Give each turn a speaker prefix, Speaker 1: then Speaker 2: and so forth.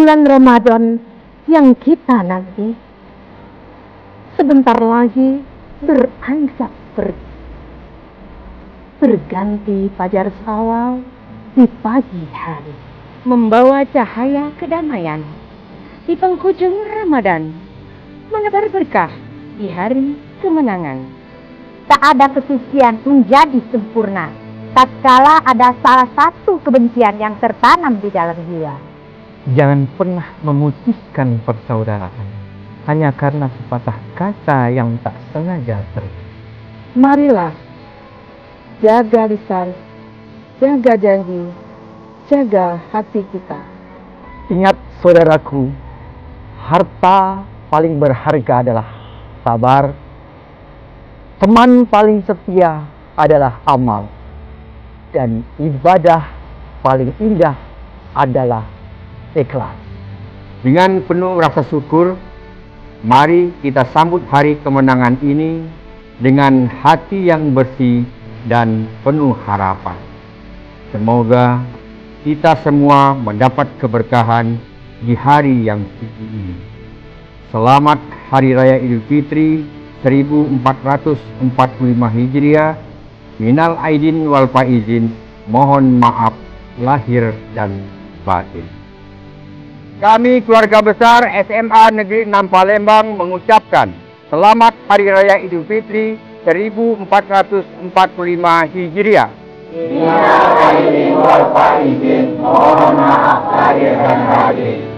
Speaker 1: bulan Ramadan yang kita nanti sebentar lagi beranjak pergi. Berganti fajar Syawal di pagi hari, membawa cahaya kedamaian di penghujung Ramadan, menebar berkah di hari kemenangan. Tak ada kesucian menjadi sempurna tatkala ada salah satu kebencian yang tertanam di dalam jiwa.
Speaker 2: Jangan pernah memutuskan persaudaraan hanya karena sepatah kata yang tak sengaja terjadi.
Speaker 1: Marilah jaga lisan, jaga janji, jaga hati kita.
Speaker 2: Ingat saudaraku, harta paling berharga adalah sabar. Teman paling setia adalah amal. Dan ibadah paling indah adalah ikhlas.
Speaker 3: Dengan penuh rasa syukur, mari kita sambut hari kemenangan ini dengan hati yang bersih dan penuh harapan. Semoga kita semua mendapat keberkahan di hari yang suci ini. Selamat Hari Raya Idul Fitri 1445 Hijriah. Minal aidin wal faizin, mohon maaf lahir dan batin. Kami keluarga besar SMA Negeri 6 Palembang mengucapkan Selamat Hari Raya Idul Fitri 1445 Hijriah.
Speaker 4: Minal aidin wal faizin, mohon maaf lahir dan batin.